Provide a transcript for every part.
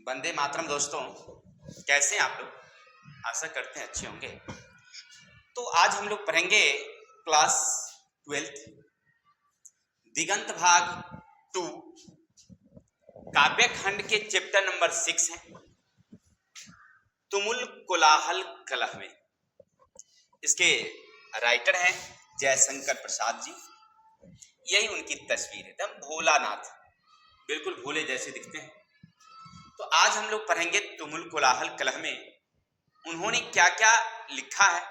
वंदे मातरम दोस्तों, कैसे हैं आप लोग। आशा करते हैं अच्छे होंगे। तो आज हम लोग पढ़ेंगे क्लास 12 दिगंत भाग 2 काव्य खंड के चैप्टर नंबर 6 है तुमुल कोलाहल कलह में। इसके राइटर हैं जयशंकर प्रसाद जी। यही उनकी तस्वीर है, एकदम भोलानाथ, बिल्कुल भोले जैसे दिखते हैं। तो आज हम लोग पढ़ेंगे तुमुल कोलाहल कलह में उन्होंने क्या क्या लिखा है,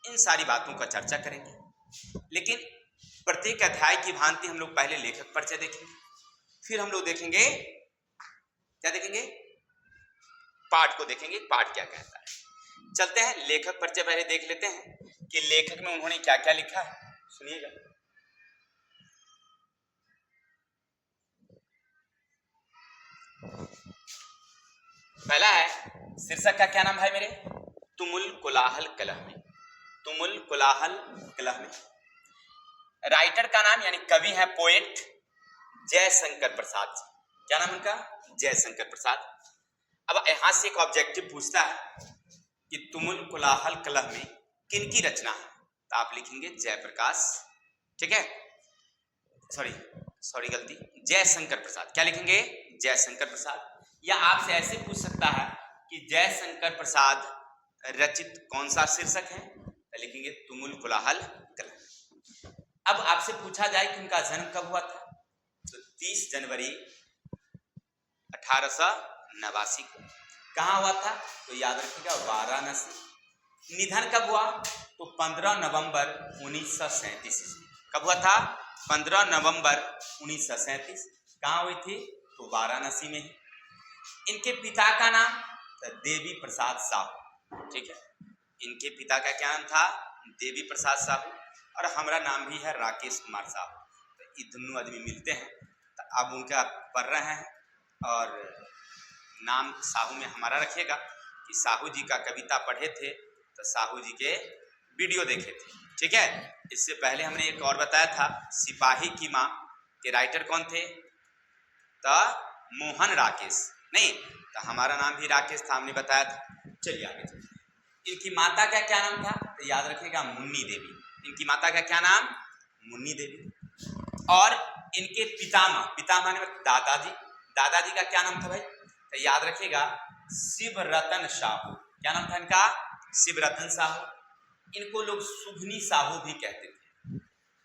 इन सारी बातों का चर्चा करेंगे। लेकिन प्रत्येक अध्याय की भांति हम लोग पहले लेखक परिचय देखेंगे, फिर हम लोग देखेंगे क्या देखेंगे, पाठ को देखेंगे, पाठ क्या कहता है। चलते हैं लेखक परिचय पहले देख लेते हैं कि लेखक में उन्होंने क्या क्या लिखा है। सुनिएगा। पहला है, शीर्षक का क्या नाम है मेरे, तुमुल कोलाहल कलह में। तुमुल कोलाहल कलह में। राइटर का नाम यानी कवि है पोएट जयशंकर प्रसाद जी। क्या नाम उनका, जयशंकर प्रसाद। अब यहां से एक ऑब्जेक्टिव पूछता है कि तुमुल कोलाहल कलह में किनकी रचना है, तो आप लिखेंगे जयप्रकाश, ठीक है, सॉरी गलती, जयशंकर प्रसाद। क्या लिखेंगे, जयशंकर प्रसाद। या आपसे ऐसे पूछ सकता है कि जयशंकर प्रसाद रचित कौन सा शीर्षक है, तो लिखेंगे तुमुल कोलाहल कलह। अब आपसे पूछा जाए कि उनका जन्म कब हुआ था, तो 30 जनवरी 1889 को। कहाँ हुआ था, तो याद रखिएगा वाराणसी। निधन कब हुआ, तो 15 नवंबर 1937 कब हुआ था, 15 नवंबर 1937। कहाँ हुई थी, तो वाराणसी में। इनके पिता का नाम देवी प्रसाद साहू, ठीक है। इनके पिता का क्या नाम था, देवी प्रसाद साहू, और हमारा नाम भी है राकेश कुमार साहू। तो ये दोनों आदमी मिलते हैं, तो अब उनका पढ़ रहे हैं। और नाम साहू में हमारा रखिएगा कि साहू जी का कविता पढ़े थे तो साहू जी के वीडियो देखे थे, ठीक है। इससे पहले हमने एक और बताया था, सिपाही की माँ के राइटर कौन थे, तो मोहन राकेश, नहीं तो हमारा नाम भी राकेश था, हमने बताया था। चलिए आगे चलिए। इनकी माता का क्या नाम था, तो याद रखिएगा मुन्नी देवी। इनकी माता का क्या नाम, मुन्नी देवी। और इनके पितामह ने दादाजी, दादाजी का क्या नाम था भाई, तो याद रखिएगा शिवरतन साहू। क्या नाम था इनका, शिवरतन साहू। इनको लोग सुगनी साहू भी कहते थे।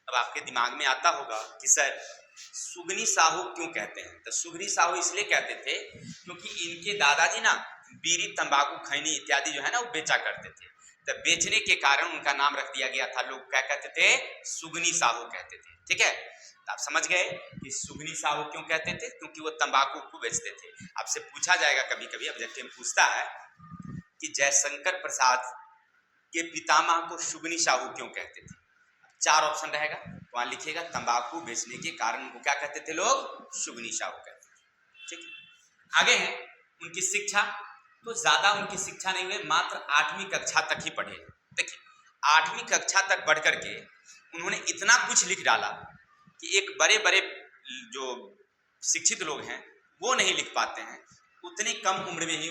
अब आपके दिमाग में आता होगा कि सर सुगनी साहू क्यों कहते हैं, तो सुगनी साहू इसलिए कहते थे क्योंकि इनके दादाजी ना बीड़ी, तंबाकू, खैनी इत्यादि जो है ना वो बेचा करते थे। तो बेचने के कारण उनका नाम रख दिया गया था, लोग क्या कहते थे, सुगनी साहू कहते थे, ठीक है। तो आप समझ गए कि सुगनी साहू क्यों कहते थे, क्योंकि वो तंबाकू को बेचते थे। आपसे पूछा जाएगा कभी कभी, ऑब्जेक्टिव में पूछता है कि जयशंकर प्रसाद के पितामह को सुगनी साहू क्यों कहते थे। 4 ऑप्शन रहेगा, वहां लिखिएगा तंबाकू बेचने के कारण उनको क्या कहते थे लोग, सुगनी साहू कहते थे, ठीक है। आगे है उनकी शिक्षा, तो ज्यादा उनकी शिक्षा नहीं हुई, मात्र 8वीं कक्षा तक ही पढ़े। देखिए 8वीं कक्षा तक पढ़ करके उन्होंने इतना कुछ लिख डाला कि एक बड़े बड़े जो शिक्षित लोग हैं वो नहीं लिख पाते हैं। उतनी कम उम्र में ही,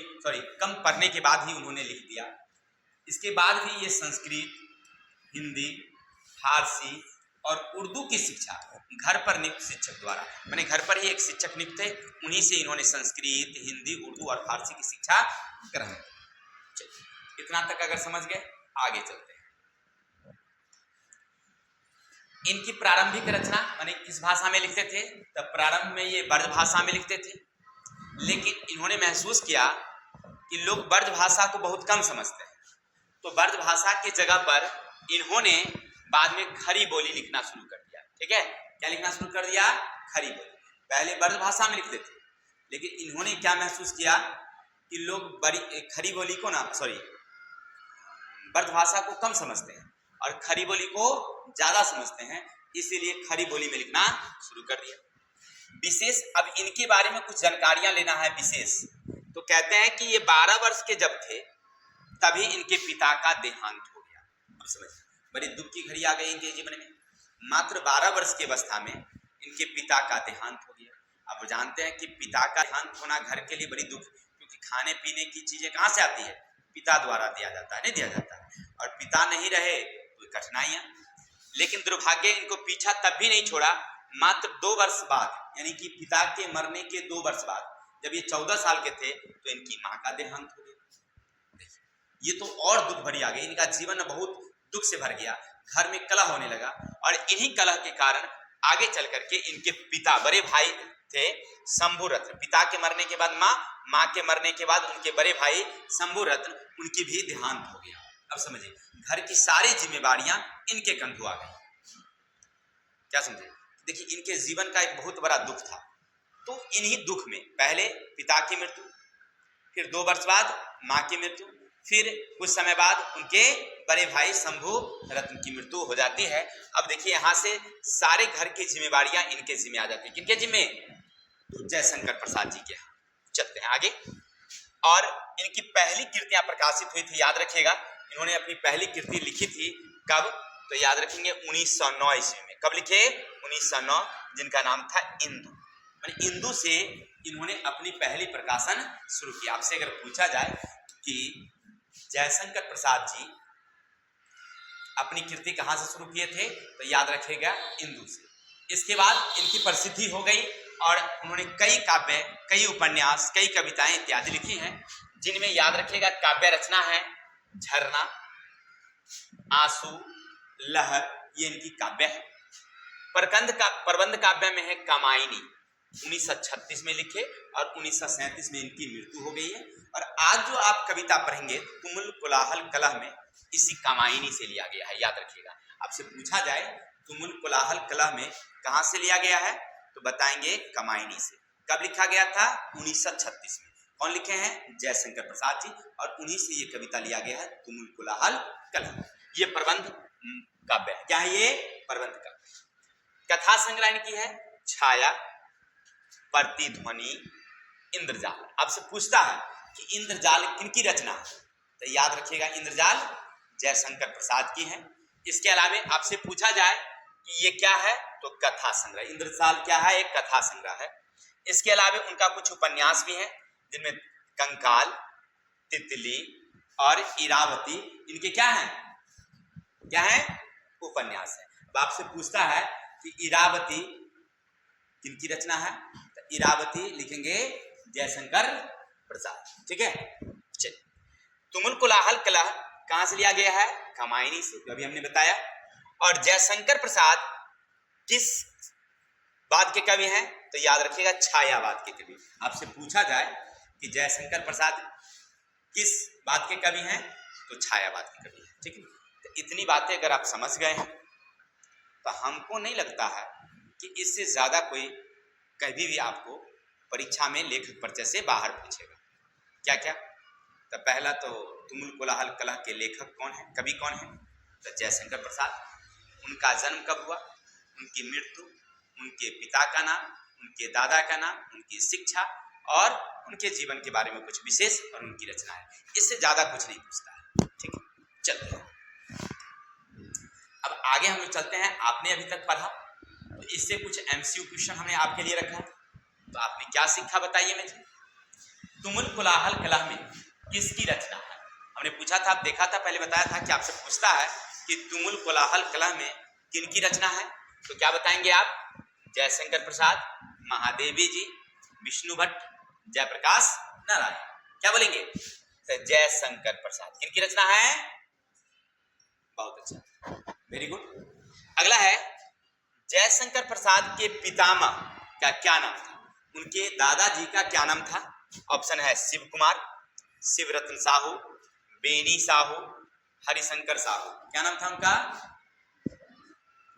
कम पढ़ने के बाद ही उन्होंने लिख दिया। इसके बाद भी ये संस्कृत, हिंदी, फारसी और उर्दू की शिक्षा घर पर नियुक्त शिक्षक द्वारा, मैंने घर पर ही एक शिक्षक नियुक्त थे, उन्हीं से इन्होंने संस्कृत, हिंदी, उर्दू और फारसी की शिक्षा ग्रहण की। इतना तक अगर समझ गए, आगे चलते हैं। इनकी प्रारंभिक रचना माने किस भाषा में लिखते थे, तो प्रारंभ में ये ब्रज भाषा में लिखते थे। लेकिन इन्होंने महसूस किया कि लोग ब्रज भाषा को बहुत कम समझते हैं, तो ब्रज भाषा की जगह पर इन्होंने बाद में खड़ी बोली लिखना शुरू कर दिया, ठीक है। क्या लिखना शुरू कर दिया, खड़ी बोली। पहले ब्रज भाषा में लिखते थे, लेकिन इन्होंने क्या महसूस किया कि लोग बड़ी खड़ी बोली को ना, ब्रज भाषा को कम समझते हैं और खड़ी बोली को ज्यादा समझते हैं, इसीलिए खड़ी बोली में लिखना शुरू कर दिया। विशेष, अब इनके बारे में कुछ जानकारियां लेना है विशेष। तो कहते हैं कि ये 12 वर्ष के जब थे तभी इनके पिता का देहांत हो गया। अब समझ, बड़ी दुख की घड़ी आ गई इनके जीवन में। मात्र 12 वर्ष की अवस्था में इनके पिता का देहांत हो गया। आप जानते हैं कि पिता का देहांत होना घर के लिए बड़ी दुख, क्योंकि खाने पीने की चीजें कहाँ से आती है, पिता द्वारा दिया जाता है, नहीं दिया जाता है, और पिता नहीं रहे तो कठिनाइयां। लेकिन दुर्भाग्य इनको पीछा तब भी नहीं छोड़ा, मात्र 2 वर्ष बाद, यानी कि पिता के मरने के 2 वर्ष बाद, जब ये 14 साल के थे तो इनकी माँ का देहांत हो गया। ये तो और दुख भरी आ गई, इनका जीवन बहुत दुख से भर गया, घर में कलह होने लगा, और इन्हीं कलह के कारण आगे चल करके इनके पिता, बड़े भाई थे शंभुरत्न, पिता के मरने के बाद माँ के मरने के बाद उनके बड़े भाई शंभुरत्न, उनकी भी देहांत हो गया। अब समझिए, घर की सारी जिम्मेवारियां इनके कंधों आ गई। क्या समझे? देखिए, इनके जीवन का एक बहुत बड़ा दुख था। तो इन्हीं दुख में पहले पिता की मृत्यु, फिर 2 वर्ष बाद माँ की मृत्यु, फिर कुछ समय बाद उनके बड़े भाई शंभु रत्न की मृत्यु हो जाती है। अब देखिए, यहाँ से सारे घर की जिम्मेवारियां इनके जिम्मे आ जाती है। किनके जिम्मे? तो जयशंकर प्रसाद जी के। चलते हैं आगे। और इनकी पहली कृतियां प्रकाशित हुई थी, याद रखिएगा, इन्होंने अपनी पहली कृति लिखी थी कब? तो याद रखेंगे 1909 ईस्वी में। कब लिखे? 1909, जिनका नाम था इंदु। इंदु से इन्होंने अपनी पहली प्रकाशन शुरू किया। आपसे अगर पूछा जाए कि जयशंकर प्रसाद जी अपनी कृति कहां से शुरू किए थे, तो याद रखिएगा इंदु से। इसके बाद इनकी प्रसिद्धि हो गई और उन्होंने कई काव्य, कई उपन्यास, कई कविताएं इत्यादि लिखी हैं, जिनमें याद रखिएगा काव्य रचना है झरना, आंसू, लहर, ये इनकी काव्य है। प्रबंध काव्य में है कामायनी, 1936 में लिखे और 1937 में इनकी मृत्यु हो गई है। और आज जो आप कविता पढ़ेंगे तुमुल कोलाहल कलह में, इसी कामायनी से लिया गया है, याद रखिएगा। आपसे पूछा जाए तुमुल कोलाहल कलह में कहां से लिया गया है, तो बताएंगे कामायनी से। कब लिखा गया था? 1936 में। कौन लिखे हैं? जयशंकर प्रसाद जी, और उन्हीं से ये कविता लिया गया है तुमुल कोलाहल कलह। ये प्रबंध काव्य है। क्या है ये? प्रबंध काव्य। कथा संग्रह की है छाया, प्रतिध्वनि, इंद्रजाल। आपसे पूछता है कि इंद्रजाल किनकी रचना है, तो याद रखिएगा इंद्रजाल जयशंकर प्रसाद की है। इसके अलावा आपसे पूछा जाए कि ये क्या है, तो कथा संग्रह। इंद्रजाल क्या है? एक कथा संग्रह है। इसके अलावा उनका कुछ उपन्यास भी है, जिनमें कंकाल, तितली और इरावती इनके क्या है? क्या है? उपन्यास है। अब आपसे पूछता है कि इरावती किनकी रचना है, तो इरावती लिखेंगे जयशंकर प्रसाद। ठीक है, चलिए। तुमुल कोलाहल कलह कहां से लिया गया है? कामायनी से, जो अभी हमने बताया। और जयशंकर प्रसाद किस बात के कवि हैं, तो याद रखिएगा छायावाद के कवि। आपसे पूछा जाए कि जयशंकर प्रसाद किस बात के कवि हैं, तो छायावाद के कवि हैं। ठीक है, तो इतनी बातें अगर आप समझ गए हैं, तो हमको नहीं लगता है कि इससे ज्यादा कोई कभी भी आपको परीक्षा में लेखक परिचय से बाहर पूछेगा। क्या क्या? तो पहला तो तुमुल कोलाहल कलह के लेखक कौन है, कवि कौन है, तो जयशंकर प्रसाद। उनका जन्म कब हुआ, उनकी मृत्यु, उनके पिता का नाम, उनके दादा का नाम, उनकी शिक्षा और उनके जीवन के बारे में कुछ विशेष और उनकी रचनाएं। इससे ज्यादा कुछ नहीं पूछता है। ठीक है, चलते हैं अब आगे। हम लोग चलते हैं। आपने अभी तक पढ़ा, तो इससे कुछ एमसीक्यू क्वेश्चन हमने आपके लिए रखा। तो आपने क्या सीखा बताइए मुझे। तुमुल कोलाहल कलह में किसकी रचना है? हमने पूछा था, आप देखा था, पहले बताया था कि आपसे पूछता है कि तुमुल कोलाहल कलह में किनकी रचना है, तो क्या बताएंगे आप? जयशंकर प्रसाद, महादेवी जी, विष्णु भट्ट, जयप्रकाश नारायण। क्या बोलेंगे? तो जयशंकर प्रसाद। किनकी रचना है? बहुत अच्छा, वेरी गुड। अगला है, जयशंकर प्रसाद के पितामह का क्या नाम था? उनके दादाजी का क्या नाम था? ऑप्शन है शिव कुमार, शिवरत्न साहू, बेनी साहू, हरिशंकर साहू। क्या नाम था उनका?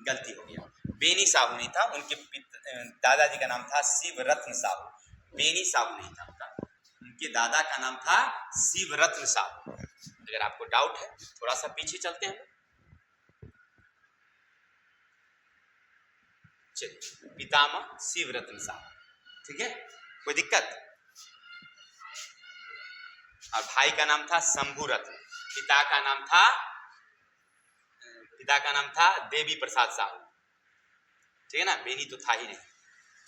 गलती हो गया, बेनी साहू नहीं था, उनके दादाजी का नाम था शिवरत्न साहू। बेनी साहू नहीं था उनका, उनके दादा का नाम था शिवरत्न साहू। अगर आपको डाउट है, थोड़ा सा पीछे चलते हैं। चलिए, पितामह शिवरत्न साहू। ठीक है, कोई दिक्कत? और भाई का नाम था शंभुरत्न, पिता का नाम था देवी प्रसाद साहू। ठीक है ना, बेनी तो था ही नहीं।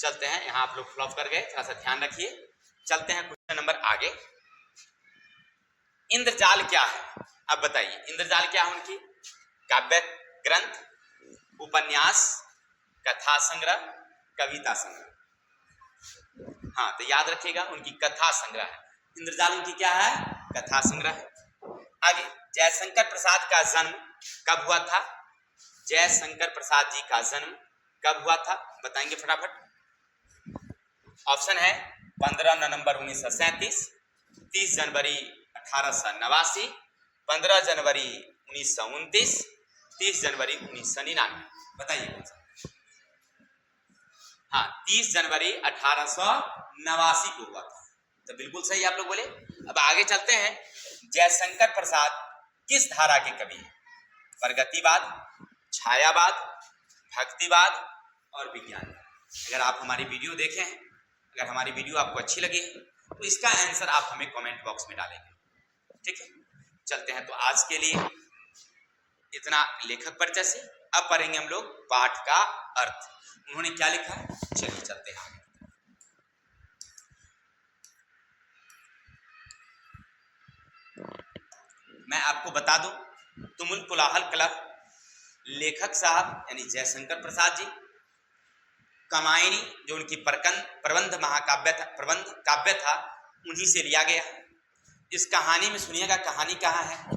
चलते हैं, यहाँ आप लोग फ्लॉप कर गए, थोड़ा सा ध्यान रखिए। चलते हैं क्वेश्चन नंबर आगे। इंद्रजाल क्या है? अब बताइए इंद्रजाल क्या है उनकी? काव्य ग्रंथ, उपन्यास, कथा संग्रह, कविता संग्रह। हाँ तो याद रखिएगा उनकी कथा संग्रह है। इंद्रजाल उनकी क्या है? कथा संग्रह है। आगे, जयशंकर प्रसाद का जन्म कब हुआ था? जयशंकर प्रसाद जी का जन्म कब हुआ था बताएंगे फटाफट। ऑप्शन है 15 नवंबर 1937, 30 जनवरी 1889, 15 जनवरी 1929, 30 जनवरी 1999। बताइए कौन सा? हाँ 30 जनवरी 1889 को हुआ था, तो बिल्कुल सही आप लोग बोले। अब आगे चलते हैं। जयशंकर प्रसाद किस धारा के कवि हैं? प्रगतिवाद, छायावाद, भक्तिवाद और विज्ञान। अगर आप हमारी वीडियो देखे हैं, अगर हमारी वीडियो आपको अच्छी लगी है तो इसका आंसर आप हमें कमेंट बॉक्स में डालेंगे, ठीक है। चलते हैं, तो आज के लिए इतना लेखक परिचय से। अब पढ़ेंगे हम लोग पाठ का अर्थ। उन्होंने क्या लिखा है, चलिए चलते हैं आगे। मैं आपको बता दूं, तुमुल कोलाहल कलह लेखक साहब यानी जयशंकर प्रसाद जी, कामायनी जो उनकी प्रबंध महाकाव्य था, प्रबंध काव्य था, उन्हीं से लिया गया। इस कहानी में सुनिएगा, कहानी कहाँ है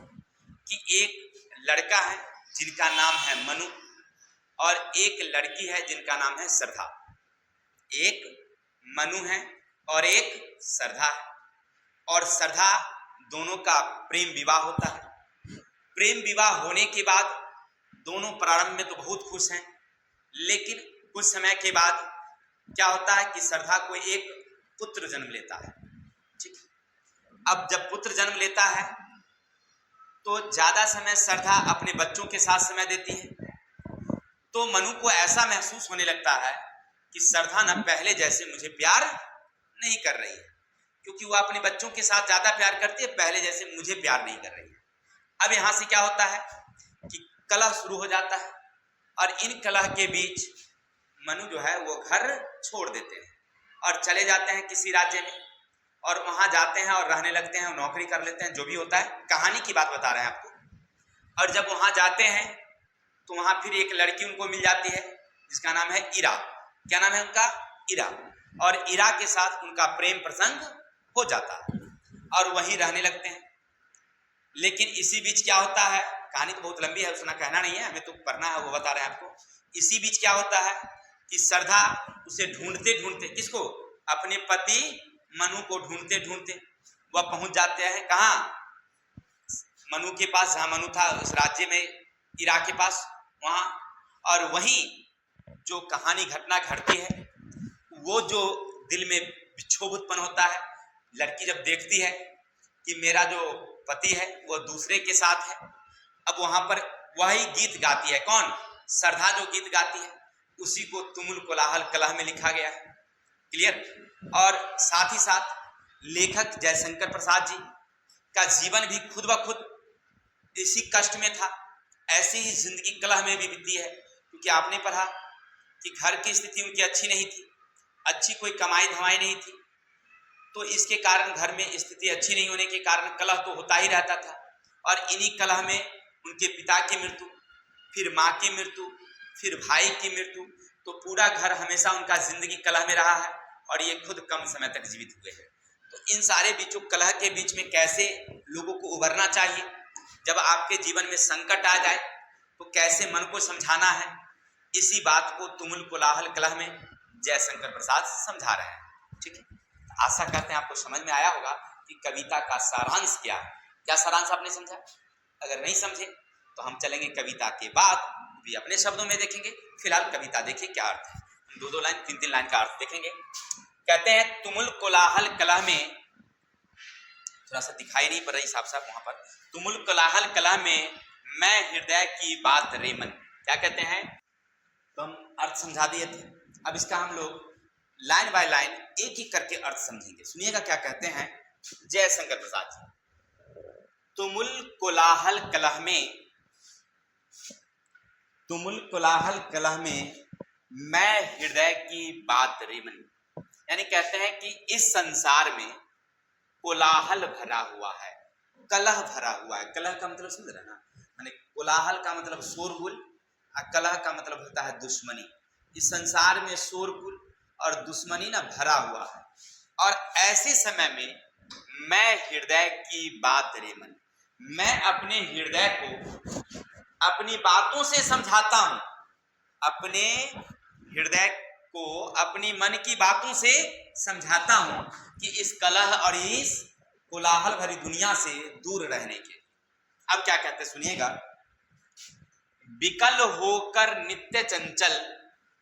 कि एक लड़का है जिनका नाम है मनु और एक लड़की है जिनका नाम है श्रद्धा। एक मनु है और एक श्रद्धा है, और श्रद्धा दोनों का प्रेम विवाह होता है। प्रेम विवाह होने के बाद दोनों प्रारंभ में तो बहुत खुश हैं, लेकिन कुछ समय के बाद क्या होता है कि श्रद्धा को एक पुत्र जन्म लेता है, ठीक। अब जब पुत्र जन्म लेता है तो ज्यादा समय श्रद्धा अपने बच्चों के साथ समय देती है, तो मनु को ऐसा महसूस होने लगता है कि श्रद्धा न पहले जैसे मुझे प्यार नहीं कर रही है, क्योंकि वह अपने बच्चों के साथ ज्यादा प्यार करती है, पहले जैसे मुझे प्यार नहीं कर रही है। अब यहां से क्या होता है कि कलह शुरू हो जाता है, और इन कलह के बीच मनु जो है वो घर छोड़ देते हैं और चले जाते हैं किसी राज्य में, और वहां जाते हैं और रहने लगते हैं, नौकरी कर लेते हैं, जो भी होता है, कहानी की बात बता रहे हैं आपको। और जब वहां जाते हैं तो वहां फिर एक लड़की उनको मिल जाती है जिसका नाम है इरा। क्या नाम है उनका? इरा। और इरा के साथ उनका प्रेम प्रसंग हो जाता है और वहीं रहने लगते हैं। लेकिन इसी बीच क्या होता है, कहानी तो बहुत लंबी है, उसना कहना नहीं है, हमें तो पढ़ना है, वो बता रहे हैं आपको। इसी बीच क्या होता है कि श्रद्धा उसे ढूंढते ढूंढते, किसको? अपने पति मनु को ढूंढते ढूंढते वह पहुंच जाते हैं कहाँ? मनु के पास, जहां मनु था उस राज्य में, इरा के पास, वहां। और वहीं जो कहानी घटना घटती है, वो जो दिल में विक्षोभ उत्पन्न होता है, लड़की जब देखती है कि मेरा जो पति है वो दूसरे के साथ है, अब वहां पर वही गीत गाती है। कौन? श्रद्धा जो गीत गाती है, उसी को तुमुल कोलाहल कलह में लिखा गया है। क्लियर? और साथ ही साथ लेखक जयशंकर प्रसाद जी का जीवन भी खुद ब खुद इसी कष्ट में था, ऐसी ही जिंदगी कलह में भी बीती है, क्योंकि आपने पढ़ा कि घर की स्थिति उनकी अच्छी नहीं थी, अच्छी कोई कमाई धमाई नहीं थी, तो इसके कारण घर में स्थिति अच्छी नहीं होने के कारण कलह तो होता ही रहता था। और इन्हीं कलह में उनके पिता की मृत्यु, फिर माँ की मृत्यु, फिर भाई की मृत्यु, तो पूरा घर हमेशा उनका जिंदगी कलह में रहा है, और ये खुद कम समय तक जीवित हुए हैं। तो इन सारे बीचों कलह के बीच में कैसे लोगों को उभरना चाहिए, जब आपके जीवन में संकट आ जाए तो कैसे मन को समझाना है, इसी बात को तुमुल कोलाहल कलह में जयशंकर प्रसाद समझा रहे हैं, ठीक है। आशा करते हैं आपको समझ में आया होगा कि कविता का सारांश क्या है। क्या सारांश आपने समझा? अगर नहीं समझे तो हम चलेंगे कविता के बाद, भी अपने शब्दों में देखेंगे। फिलहाल कविता देखिए क्या अर्थ है, दो लाइन तीन लाइन का अर्थ देखेंगे। कहते हैं तुमुल कोलाहल कलह में, थोड़ा सा दिखाई नहीं पड़ रही साफ साफ वहां पर, तुमुल कोलाहल कलह में मैं हृदय की बात रे मन। क्या कहते हैं? तो हम अर्थ समझा दिए थे, अब इसका हम लोग लाइन बाय लाइन एक एक करके अर्थ समझेंगे। सुनिएगा क्या कहते हैं जयशंकर प्रसाद जी। तुमुल कोलाहल कलह में, तुमुल कोलाहल कलह में मैं हृदय की बात रे मन, यानी कहते हैं कि इस संसार में कोलाहल भरा हुआ है, कलह भरा हुआ है। कलह का मतलब समझ रहे ना, माने कोलाहल का मतलब शोरगुल और कलह का मतलब होता है दुश्मनी। इस संसार में शोरगुल और दुश्मनी ना भरा हुआ है, और ऐसे समय में मैं हृदय की बात रे मन, मैं अपने हृदय को अपनी बातों से समझाता हूं, अपने हृदय को अपनी मन की बातों से समझाता हूं कि इस कलह और इस कोलाहल भरी दुनिया से दूर रहने के। अब क्या कहते हैं सुनिएगा। विकल होकर नित्य चंचल,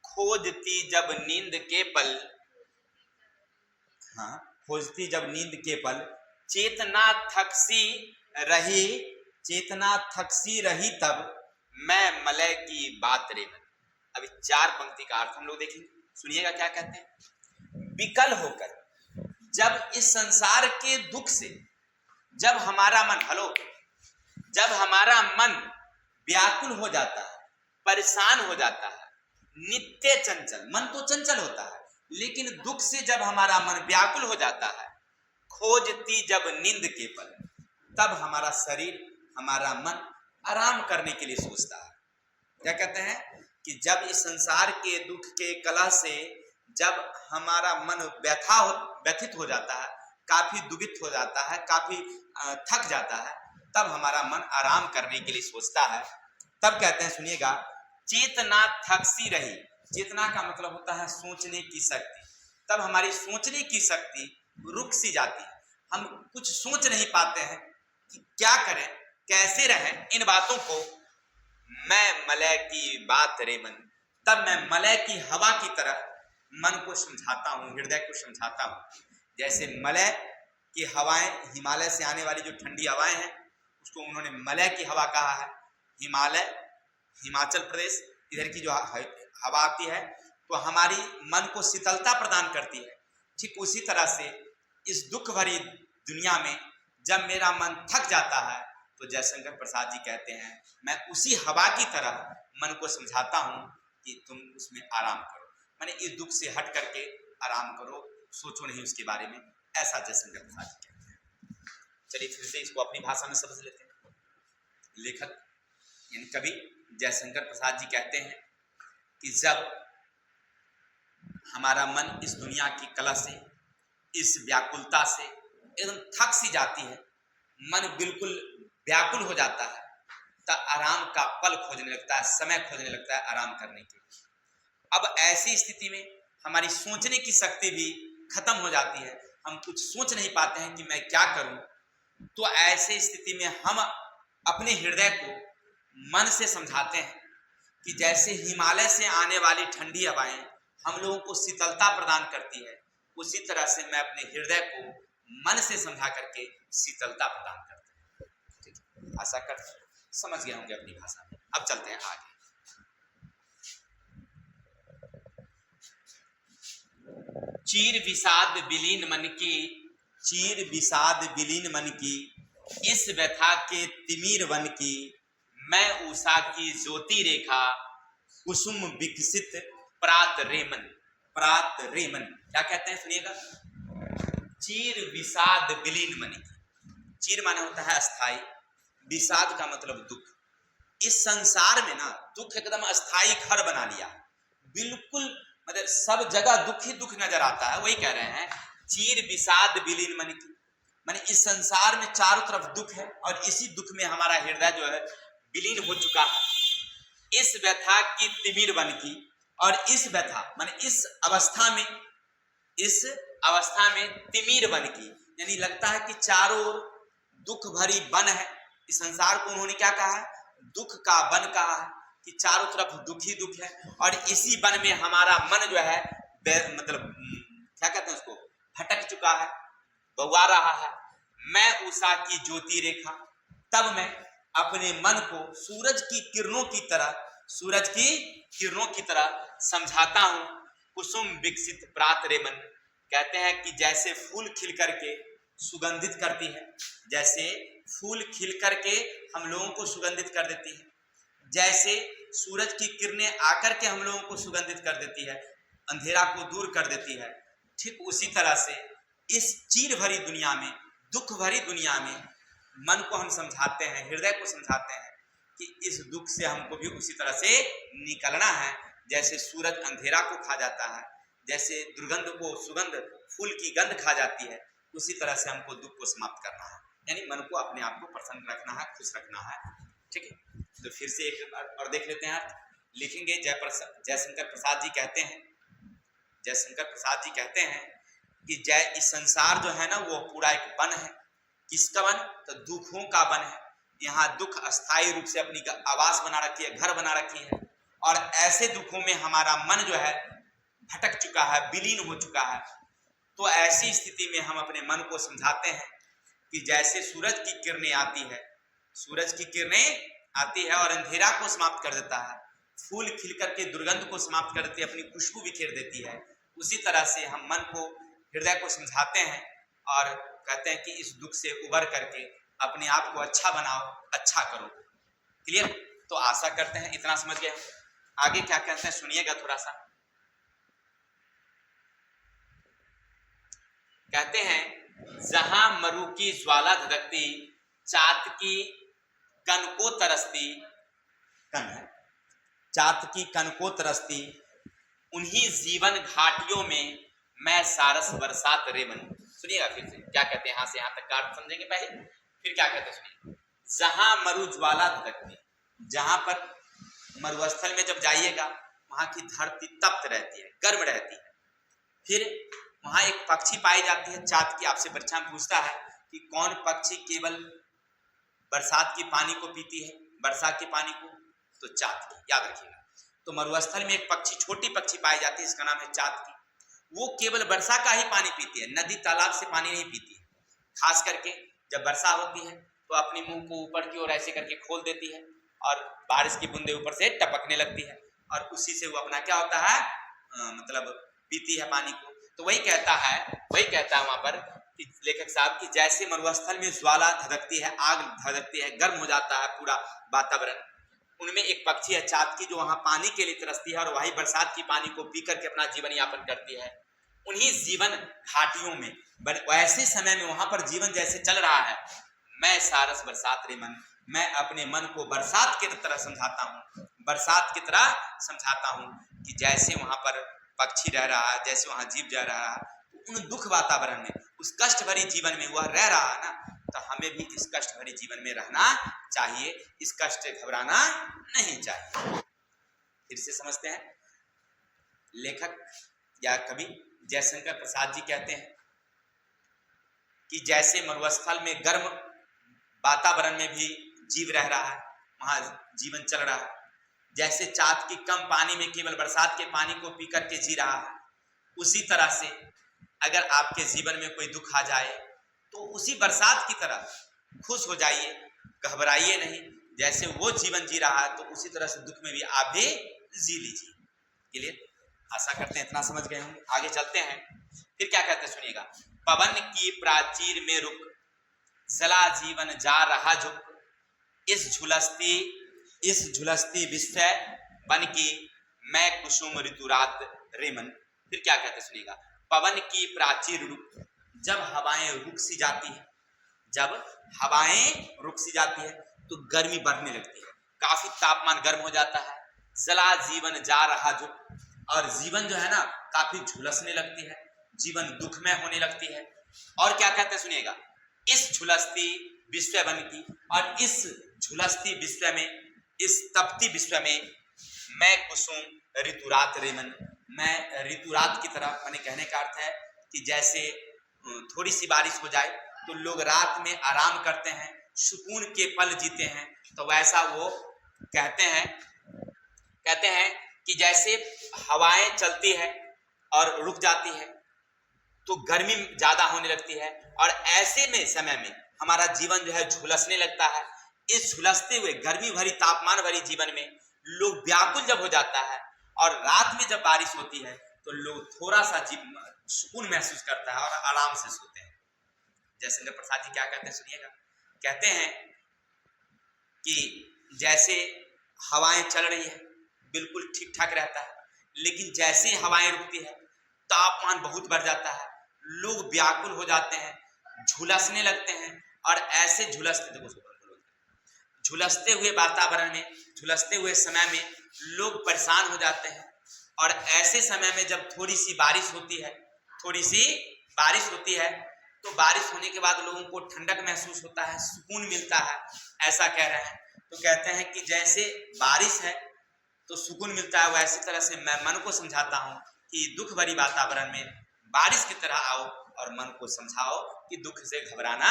खोजती जब नींद के पल, हाँ, खोजती जब नींद के पल, चेतना थकसी रही, चेतना थकसी रही तब, मैं मलय की बात रे मन। अभी 4 पंक्ति का अर्थ हम लोग देखेंगे, सुनिएगा क्या कहते हैं। विकल होकर, जब इस संसार के दुख से जब हमारा मन, हेलो, जब हमारा मन व्याकुल हो जाता है, परेशान हो जाता है, नित्य चंचल, मन तो चंचल होता है, लेकिन दुख से जब हमारा मन व्याकुल हो जाता है, खोजती जब नींद के पल, तब हमारा शरीर, हमारा मन आराम करने के लिए सोचता है। क्या कहते हैं कि जब इस संसार के दुख के कलह से जब हमारा मन व्यथित हो जाता है, काफी दुखित हो जाता है, काफी थक जाता है, तब हमारा मन आराम करने के लिए सोचता है। तब कहते हैं सुनिएगा, चेतना थकसी रही, चेतना का मतलब होता है सोचने की शक्ति, तब हमारी सोचने की शक्ति रुक सी जाती है, हम कुछ सोच नहीं पाते हैं कि क्या करें, कैसे रहें इन बातों को। मैं मलय की बात रे मन, तब मैं मलय की हवा की तरह मन को समझाता हूँ, हृदय को समझाता हूँ। जैसे मलय की हवाएं, हिमालय से आने वाली जो ठंडी हवाएं हैं, उसको उन्होंने मलय की हवा कहा है। हिमालय, हिमाचल प्रदेश, इधर की जो हवा आती है तो हमारी मन को शीतलता प्रदान करती है। ठीक उसी तरह से इस दुख भरी दुनिया में जब मेरा मन थक जाता है तो जयशंकर प्रसाद जी कहते हैं, मैं उसी हवा की तरह मन को समझाता हूं कि तुम उसमें आराम करो, माने इस दुख से हट करके आराम करो, सोचो नहीं उसके बारे में। ऐसा जयशंकर प्रसाद जी कहते हैं। चलिए फिर से इसको अपनी भाषा में समझ लेते हैं। लेखक यानी कवि जयशंकर प्रसाद जी कहते हैं कि जब हमारा मन इस दुनिया की कला से, इस व्याकुलता से एकदम थक सी जाती है, मन बिल्कुल व्याकुल हो जाता है, तब आराम का पल खोजने लगता है, समय खोजने लगता है आराम करने के। अब ऐसी स्थिति में हमारी सोचने की शक्ति भी खत्म हो जाती है, हम कुछ सोच नहीं पाते हैं कि मैं क्या करूं। तो ऐसी स्थिति में हम अपने हृदय को मन से समझाते हैं कि जैसे हिमालय से आने वाली ठंडी हवाएं हम लोगों को शीतलता प्रदान करती है, उसी तरह से मैं अपने हृदय को मन से समझा करके शीतलता प्रदान करता हूं। आशा करता हूं समझ गए होंगे अपनी भाषा में। अब चलते हैं आगे। चीर विषाद विलीन मन की, चीर विषाद विलीन मन की, इस व्यथा के तिमिर वन की, मैं उषा की ज्योति रेखा, कुसुम विकसित प्रात रेमन। प्रात रेमन क्या कहते हैं सुनिएगा। चीर विषाद विलीन मन की, चीर माने होता है अस्थाई, विषाद का मतलब दुख। इस संसार में ना दुख एकदम अस्थाई घर बना लिया, बिल्कुल मतलब सब जगह दुख ही दुख नजर आता है। वही कह रहे हैं चीर विषाद विलीन मन की, माने इस संसार में चारों तरफ दुख है और इसी दुख में हमारा हृदय जो है विलीन हो चुका है। इस व्यथा की तिमिर बन की, और इस व्यथा माने इस अवस्था में, इस अवस्था में तिमिर बन की, यानी लगता है कि चारों ओर दुख भरी वन है। इस संसार को उन्होंने क्या कहा है, दुख का वन कहा है, कि चारों तरफ दुख ही दुख है, और इसी वन में हमारा मन जो है मतलब क्या कहते हैं उसको, भटक चुका है, बौआ रहा है। मैं उषा की ज्योति रेखा, तब मैं अपने मन को सूरज की किरणों की तरह, सूरज की किरणों की तरह समझाता हूं। कुसुम विकसित प्रात रेमन, कहते हैं कि जैसे फूल खिल करके सुगंधित करती है, जैसे फूल खिल करके हम लोगों को सुगंधित कर देती है, जैसे सूरज की किरणें आकर के हम लोगों को सुगंधित कर देती है, अंधेरा को दूर कर देती है, ठीक उसी तरह से इस चीर भरी दुनिया में, दुख भरी दुनिया में मन को हम समझाते हैं, हृदय को समझाते हैं कि इस दुख से हमको भी उसी तरह से निकलना है। जैसे सूरज अंधेरा को खा जाता है, जैसे दुर्गंध को सुगंध फूल की गंध खा जाती है, उसी तरह से हमको दुख को समाप्त करना है, यानी मन को अपने आप को प्रसन्न रखना है, खुश रखना है। ठीक है, तो फिर से एक बार और देख लेते हैं अर्थ। लिखेंगे जयशंकर प्रसाद जी कहते हैं, जयशंकर प्रसाद जी कहते हैं कि जय इस संसार जो है ना वो पूरा एक वन है। किसका वन? तो दुखों का वन है। यहाँ दुख अस्थायी रूप से अपनी आवास बना रखी है, घर बना रखी है, और ऐसे दुखों में हमारा मन जो है भटक चुका है, विलीन हो चुका है। तो ऐसी स्थिति में हम अपने मन को समझाते हैं कि जैसे सूरज की किरणें आती है, सूरज की किरणें आती है और अंधेरा को समाप्त कर देता है, फूल खिल करके दुर्गंध को समाप्त कर देती है, अपनी खुशबू बिखेर देती है, उसी तरह से हम मन को, हृदय को समझाते हैं और कहते हैं कि इस दुख से उबर करके अपने आप को अच्छा बनाओ, अच्छा करो। क्लियर? तो आशा करते हैं इतना समझ गए। आगे क्या कहते हैं सुनिएगा थोड़ा सा। कहते हैं जहां मरु की ज्वाला धधकती, चात की कन को तरसती, कन है, चात की कन को तरसती, उन्हीं जीवन घाटियों में मैं सारस बरसात रे बनूं। सुनिएगा फिर से क्या कहते हैं, यहां से यहां तक का अर्थ समझेंगे पहले, फिर क्या कहते हैं सुनिए। जहां मरु ज्वाला धधकती, जहां पर मरुस्थल में जब जाइएगा वहां की धरती तप्त रहती है, गर्म रहती है। फिर वहां एक पक्षी पाई जाती है चात की। आपसे परीक्षा में पूछता है कि कौन पक्षी केवल बरसात के पानी को पीती है, बरसात के पानी को, तो चात की, याद रखिएगा। तो मरुस्थल में एक पक्षी, छोटी पक्षी पाई जाती है, इसका नाम है चात की। वो केवल वर्षा का ही पानी पीती है, नदी तालाब से पानी नहीं पीती है। खास करके जब वर्षा होती है तो अपनी मुंह को ऊपर की ओर ऐसे करके खोल देती है और बारिश की बूंदें ऊपर से टपकने लगती है और उसी से वो अपना क्या होता है, मतलब पीती है पानी को। तो वही कहता है वहां पर कि लेखक साहब की जैसे मरुस्थल में ज्वाला धधकती है, आग धधकती है, गर्म हो जाता है पूरा वातावरण, उनमें एक पक्षी है चात की जो वहां पानी के लिए तरसती है और वही बरसात की पानी को पी करके अपना जीवन यापन करती है। उन्हीं जीवन घाटियों में, वैसे समय में वहां पर जीवन जैसे चल रहा है, मैं सारस बरसात रे मन, मैं अपने मन को बरसात की तरह समझाता हूँ, बरसात की तरह समझाता हूँ कि जैसे वहां पर पक्षी रह रहा है, जैसे वहां जीव जा रहा है, तो उन दुख वातावरण में, उस कष्ट भरी जीवन में वह रह रहा है ना, तो हमें भी इस कष्ट भरी जीवन में रहना चाहिए, इस कष्ट से घबराना नहीं चाहिए। फिर से समझते हैं। लेखक या कवि जयशंकर प्रसाद जी कहते हैं कि जैसे मरुस्थल में गर्म वातावरण में भी जीव रह रहा है, वहां जीवन चल रहा है, जैसे चात की कम पानी में केवल बरसात के पानी को पी करके जी रहा है, उसी तरह से अगर आपके जीवन में कोई दुख आ जाए तो उसी बरसात की तरह खुश हो जाइए, घबराइए नहीं। जैसे वो जीवन जी रहा है तो उसी तरह से दुख में भी आप भी जी लीजिए। क्लियर? आशा करते हैं इतना समझ गए होंगे। आगे चलते हैं। फिर क्या कहते हैं सुनिएगा। पवन की प्राचीर में रुक, जला जीवन जा रहा झुक, इस झुलसती विश्व बन की मैं कुसुम ऋतु रात रेमन। फिर क्या कहते हैं सुनिएगा। पवन की प्राचीर रुक, जब हवाएं रुक सी जाती है, जब हवाएं रुक सी जाती है तो गर्मी बढ़ने लगती है, काफी तापमान गर्म हो जाता है। जला जीवन जा रहा झुक, और जीवन जो है ना काफी झुलसने लगती है, जीवन दुखमय होने लगती है। और क्या कहते हैं सुनिएगा। इस झुलसती विश्व बन की, और इस झुलसती विश्व में, इस तपती विश्व में मैं कुसुम ऋतुरात रेमन, मैं ऋतुरात की तरह, मैंने कहने का अर्थ है कि जैसे थोड़ी सी बारिश हो जाए तो लोग रात में आराम करते हैं, सुकून के पल जीते हैं, तो वैसा वो कहते हैं कि जैसे हवाएं चलती है और रुक जाती है तो गर्मी ज्यादा होने लगती है, और ऐसे में समय में हमारा जीवन जो है झुलसने लगता है। इस झुलसते हुए गर्मी भरी तापमान भरी जीवन में लोग व्याकुल जब हो जाता है, और रात में जब बारिश होती है तो लोग थोड़ा सा सुकून महसूस करता है और आराम से सोते हैं। जयशंकर प्रसाद जी क्या कहते हैं सुनिएगा। कहते हैं कि जैसे हवाएं चल रही है, बिल्कुल ठीक ठाक रहता है, लेकिन जैसे ही हवाएं रुकती है तापमान बहुत बढ़ जाता है, लोग व्याकुल हो जाते हैं, झुलसने लगते हैं। और ऐसे झुलसते झुलसते हुए वातावरण में, झुलसते हुए समय में लोग परेशान हो जाते हैं। और ऐसे समय में जब थोड़ी सी बारिश होती है, थोड़ी सी बारिश होती है, तो बारिश होने के बाद लोगों को ठंडक महसूस होता है, सुकून मिलता है, ऐसा कह रहे हैं। तो कहते हैं कि जैसे बारिश है तो सुकून मिलता है, वैसी तरह से मैं मन को समझाता हूँ कि दुख भरी वातावरण में बारिश की तरह आओ और मन को समझाओ कि दुख से घबराना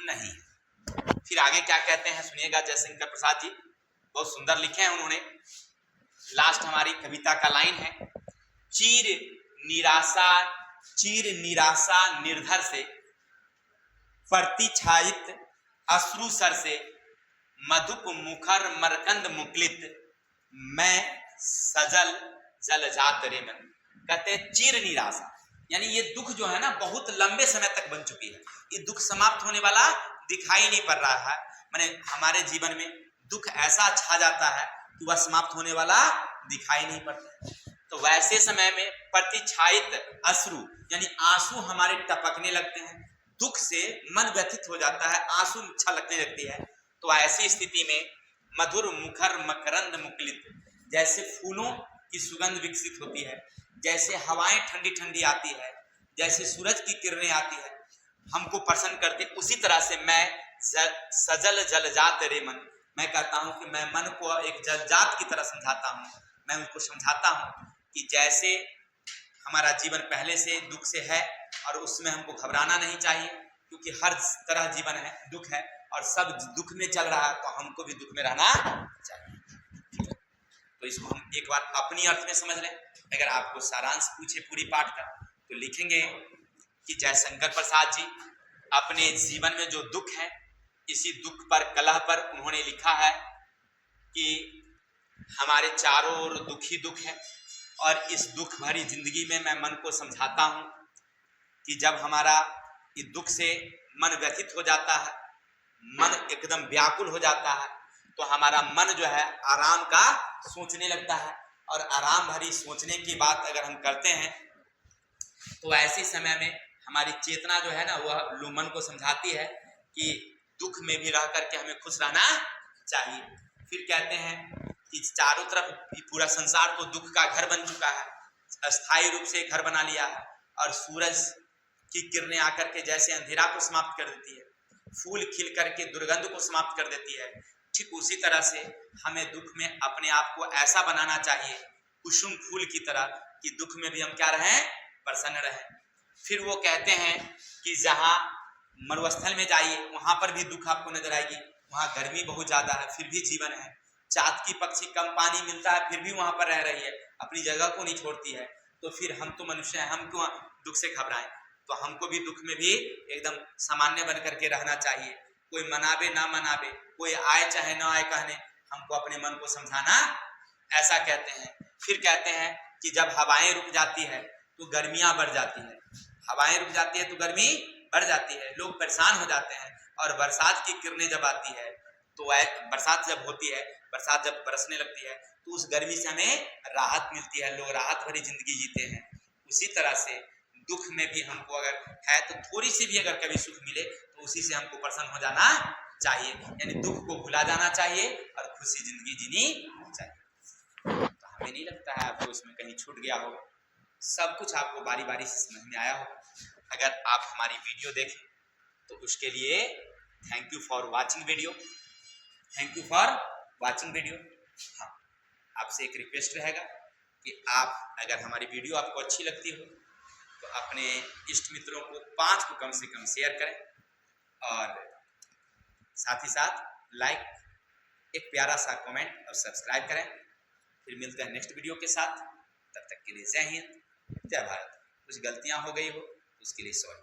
नहीं। फिर आगे क्या कहते हैं सुनिएगा। जयशंकर प्रसाद जी बहुत सुंदर लिखे हैं उन्होंने। लास्ट हमारी कविता का लाइन है, चीर निराशा निर्धर से, प्रतिछायित अश्रु सर से, मधुप मुखर मरकंद मुकलित, मैं सजल जल जात रे मन। कहते हैं चीर निराशा, यानी ये दुख जो है ना बहुत लंबे समय तक बन चुकी है, ये दुख समाप्त होने वाला दिखाई नहीं पड़ रहा है। माने हमारे जीवन में दुख ऐसा छा जाता है कि वह समाप्त होने वाला दिखाई नहीं पड़ता। तो वैसे समय में प्रतिछायित अश्रु, यानी आंसू हमारे टपकने लगते हैं, दुख से मन व्यथित हो जाता है, आंसू छलकने लगती है। तो ऐसी स्थिति में मधुर मुखर मकरंद मुकलित, जैसे फूलों की सुगंध विकसित होती है, जैसे हवाएं ठंडी ठंडी आती है, जैसे सूरज की किरणें आती है, हमको प्रसन्न करते, उसी तरह से मैं सजल जलजात रे मन, मैं कहता हूं कि मैं मन को एक जलजात की तरह समझाता हूं। मैं उनको समझाता हूं कि जैसे हमारा जीवन पहले से दुख से है और उसमें हमको घबराना नहीं चाहिए, क्योंकि हर तरह जीवन है, दुख है और सब दुख में चल रहा है, तो हमको भी दुख में रहना चाहिए। तो इसको हम एक बार अपनी अर्थ में समझ लें। अगर आपको सारांश पूछे पूरी पाठ का तो लिखेंगे कि जयशंकर प्रसाद जी अपने जीवन में जो दुख है, इसी दुख पर कलह पर उन्होंने लिखा है कि हमारे चारों ओर दुख ही दुख है, और इस दुख भरी जिंदगी में मैं मन को समझाता हूं कि जब हमारा इस दुख से मन व्यथित हो जाता है, मन एकदम व्याकुल हो जाता है, तो हमारा मन जो है आराम का सोचने लगता है। और आराम भरी सोचने की बात अगर हम करते हैं तो ऐसे समय में हमारी चेतना जो है ना वह मन को समझाती है कि दुख में भी रह करके हमें खुश रहना चाहिए। फिर कहते हैं कि चारों तरफ पूरा संसार तो दुख का घर बन चुका है, अस्थायी रूप से घर बना लिया है, और सूरज की किरणें आकर के जैसे अंधेरा को समाप्त कर देती है, फूल खिल करके दुर्गंध को समाप्त कर देती है, ठीक उसी तरह से हमें दुख में अपने आप को ऐसा बनाना चाहिए कुसुम फूल की तरह कि दुख में भी हम क्या रहें, प्रसन्न रहें। फिर वो कहते हैं कि जहाँ मरुस्थल में जाइए वहां पर भी दुख आपको नजर आएगी, वहां गर्मी बहुत ज्यादा है फिर भी जीवन है, चातकी पक्षी कम पानी मिलता है फिर भी वहां पर रह रही है, अपनी जगह को नहीं छोड़ती है। तो फिर हम तो मनुष्य हैं, हम क्यों दुख से घबराएं? तो हमको भी दुख में भी एकदम सामान्य बन करके रहना चाहिए। कोई मनावे ना मनावे, कोई आए चाहे ना आए कहने, हमको अपने मन को समझाना, ऐसा कहते हैं। फिर कहते हैं कि जब हवाएं रुक जाती है तो गर्मियां बढ़ जाती है, हवाएं रुक जाती है तो गर्मी बढ़ जाती है, लोग परेशान हो जाते हैं। और बरसात की किरणें जब आती है तो बरसात जब होती है, बरसात जब बरसने लगती है तो उस गर्मी से हमें राहत मिलती है, लोग राहत भरी जिंदगी जीते हैं। उसी तरह से दुख में भी हमको अगर है तो थोड़ी सी भी अगर कभी सुख मिले तो उसी से हमको प्रसन्न हो जाना चाहिए, यानी दुख को भुला जाना चाहिए और खुशी जिंदगी जीनी चाहिए। तो हमें नहीं लगता है आपको इसमें कहीं छूट गया हो, सब कुछ आपको बारी बारी से समझ में आया हो। अगर आप हमारी वीडियो देखें तो उसके लिए thank you for watching video, thank you for watching video. हाँ, आपसे एक रिक्वेस्ट रहेगा कि आप अगर हमारी वीडियो आपको अच्छी लगती हो तो अपने इष्ट मित्रों को 5 को कम से कम शेयर करें, और साथ ही साथ लाइक, एक प्यारा सा कमेंट और सब्सक्राइब करें। फिर मिलते हैं नेक्स्ट वीडियो के साथ, तब तक के लिए जय हिंद, जय भारत। कुछ गलतियां हो गई हो उसके लिए सॉरी।